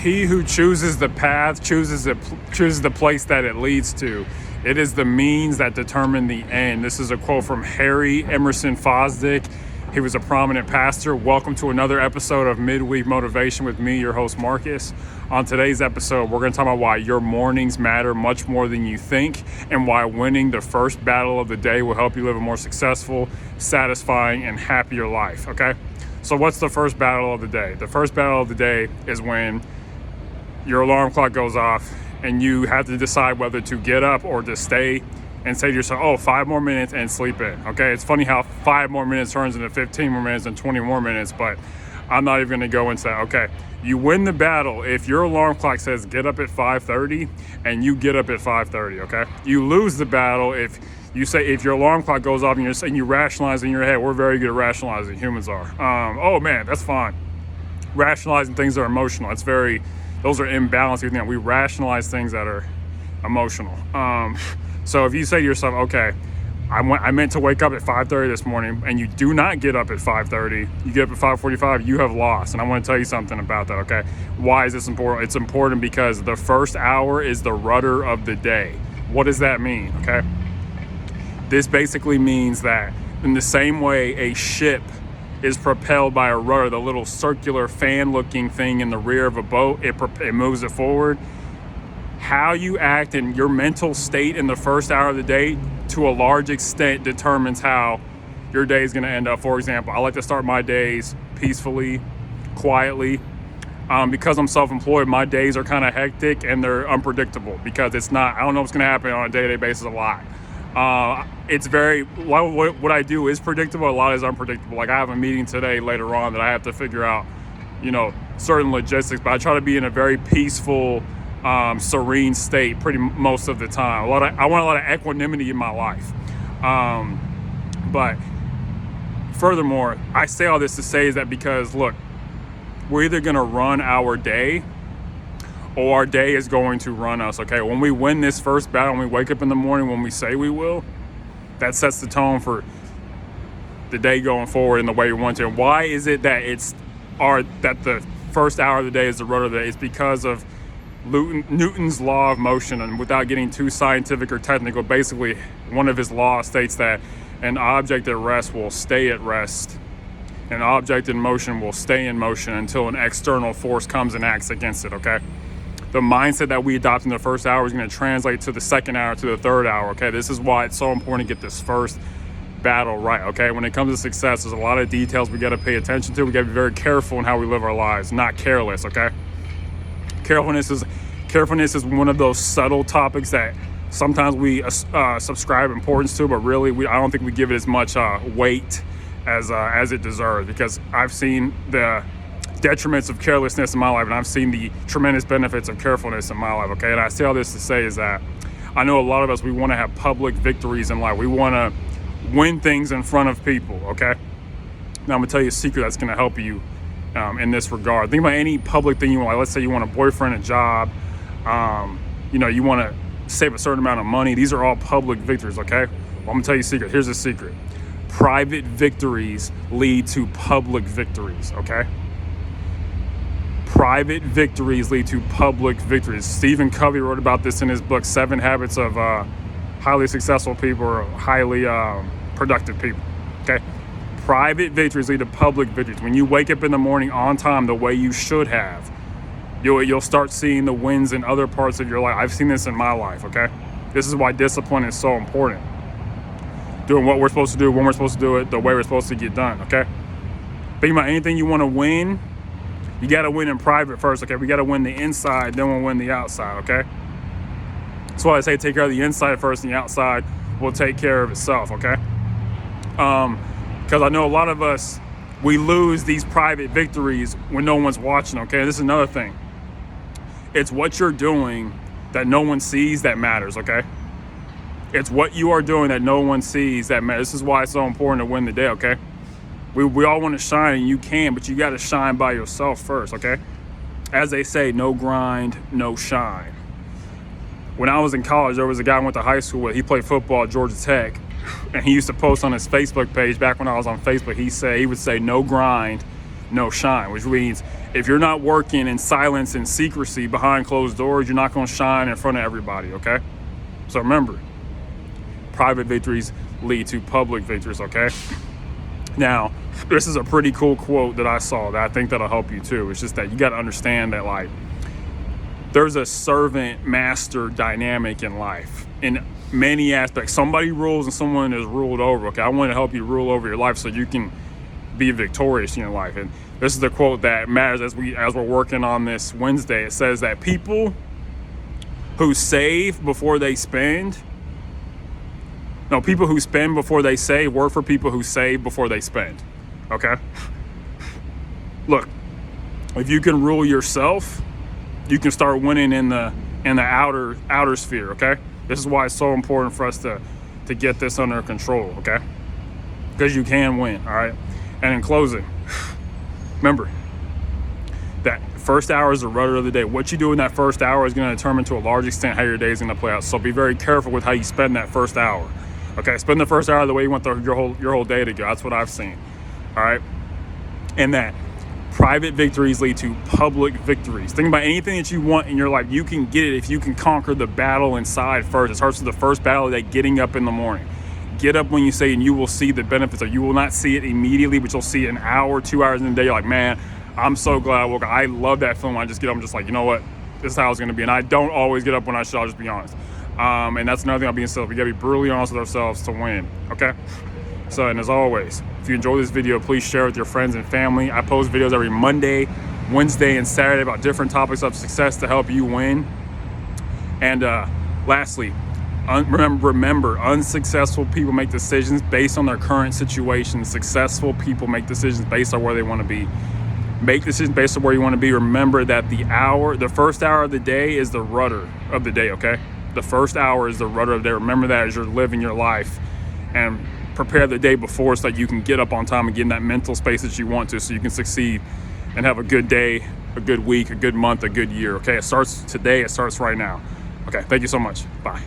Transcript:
He who chooses the path chooses the place that it leads to. It is the means that determine the end. This is a quote from Harry Emerson Fosdick. He was a prominent pastor. Welcome to another episode of Midweek Motivation with me, your host, Marcus. On today's episode, we're going to talk about why your mornings matter much more than you think, and why winning the first battle of the day will help you live a more successful, satisfying, and happier life, okay? So what's the first battle of the day? The first battle of the day is when your alarm clock goes off and you have to decide whether to get up or to stay and say to yourself, oh, 5 more minutes and sleep in, okay? It's funny how 5 more minutes turns into 15 more minutes and 20 more minutes, but I'm not even gonna go into that, okay? You win the battle if your alarm clock says get up at 5:30 and you get up at 5:30, okay? You lose the battle if you say, if your alarm clock goes off and you're saying you rationalize in your head. We're very good at rationalizing, humans are. Oh man, that's fine. Rationalizing things that are emotional, those are imbalanced. We rationalize things that are emotional. So if you say to yourself, okay, I meant to wake up at 5:30 this morning, and you do not get up at 5:30, you get up at 5:45, you have lost. And I want to tell you something about that, okay? Why is this important? It's important because the first hour is the rudder of the day. What does that mean, okay? This basically means that in the same way a ship is propelled by a rudder, the little circular fan-looking thing in the rear of a boat, it moves it forward. How you act in your mental state in the first hour of the day, to a large extent, determines how your day is going to end up. For example, I like to start my days peacefully, quietly. Because I'm self-employed, my days are kind of hectic and they're unpredictable because I don't know what's going to happen on a day-to-day basis a lot. What I do is predictable, a lot is unpredictable. Like I have a meeting today later on that I have to figure out, certain logistics, but I try to be in a very peaceful, serene state most of the time. I want a lot of equanimity in my life. But furthermore, I say all this to say is that because look, we're either going to run our day or our day is going to run us, okay? When we win this first battle, when we wake up in the morning, when we say we will, that sets the tone for the day going forward in the way we want to. And why is it that that the first hour of the day is the rudder of the day? It's because of Newton's law of motion, and without getting too scientific or technical, basically one of his laws states that an object at rest will stay at rest. An object in motion will stay in motion until an external force comes and acts against it, okay? The mindset that we adopt in the first hour is going to translate to the second hour, to the third hour, okay? This is why it's so important to get this first battle right, okay? When it comes to success, there's a lot of details we got to pay attention to. We got to be very careful in how we live our lives, not careless, okay? Carefulness is one of those subtle topics that sometimes we subscribe importance to, but really I don't think we give it as much weight as it deserves, because I've seen the detriments of carelessness in my life, and I've seen the tremendous benefits of carefulness in my life, okay? And I say all this to say is that I know a lot of us, we want to have public victories in life. We want to win things in front of people, okay? Now I'm going to tell you a secret that's going to help you in this regard. Think about any public thing you want. Like, let's say you want a boyfriend, a job, you want to save a certain amount of money. These are all public victories, okay? Well, I'm going to tell you a secret. Here's a secret. Private victories lead to public victories, okay? Private victories lead to public victories. Stephen Covey wrote about this in his book, 7 Habits of Highly Successful People or Highly Productive People, okay? Private victories lead to public victories. When you wake up in the morning on time the way you should have, you'll start seeing the wins in other parts of your life. I've seen this in my life, okay? This is why discipline is so important. Doing what we're supposed to do, when we're supposed to do it, the way we're supposed to get done, okay? Think about anything you want to win, you got to win in private first, okay? We got to win the inside, then we'll win the outside, okay? That's why I say take care of the inside first, and the outside will take care of itself, okay? Because I know a lot of us, we lose these private victories when no one's watching, okay? This is another thing. It's what you're doing that no one sees that matters, okay? It's what you are doing that no one sees that matters. This is why it's so important to win the day, okay? We all want to shine, and you can, but you got to shine by yourself first, okay? As they say, no grind, no shine. When I was in college, there was a guy I went to high school with. He played football at Georgia Tech, and he used to post on his Facebook page back when I was on Facebook. He would say, no grind, no shine, which means If you're not working in silence and secrecy behind closed doors, you're not going to shine in front of everybody, okay? So remember, private victories lead to public victories, okay? Now, this is a pretty cool quote that I saw that I think that'll help you too. It's just that you got to understand that, like, there's a servant master dynamic in life in many aspects. Somebody rules and someone is ruled over, okay? I want to help you rule over your life so you can be victorious in your life. And this is the quote that matters as we're working on this Wednesday. It says that people who save before they spend, no, people who spend before they save work for people who save before they spend. Okay? Look, if you can rule yourself, you can start winning in the outer sphere, okay? This is why it's so important for us to get this under control, okay? Because you can win, all right? And in closing, remember that first hour is the rudder of the day. What you do in that first hour is going to determine to a large extent how your day is going to play out. So be very careful with how you spend that first hour. Okay, spend the first hour the way you want your whole day to go. That's what I've seen. All right, and that private victories lead to public victories. Think about anything that you want in your life. You can get it if you can conquer the battle inside first. It starts with the first battle of the day, getting up in the morning. Get up when you say, and you will see the benefits. Or you will not see it immediately, but you'll see it an hour, 2 hours in the day. You're like, man, I'm so glad I woke up. I love that feeling. I just get up, I'm just like, you know what? This is how it's going to be. And I don't always get up when I should. I'll just be honest. And that's another thing I'll be self. We got to be brutally honest with ourselves to win. Okay? So, and as always, if you enjoy this video, please share it with your friends and family. I post videos every Monday, Wednesday, and Saturday about different topics of success to help you win. And lastly, remember, unsuccessful people make decisions based on their current situation. Successful people make decisions based on where they want to be. Make decisions based on where you want to be. Remember that the first hour of the day is the rudder of the day, okay? The first hour is the rudder of the day. Remember that as you're living your life, and prepare the day before so that you can get up on time and get in that mental space that you want to, so you can succeed and have a good day, a good week, a good month, a good year, okay? It starts today. It starts right now. Okay, thank you so much. Bye.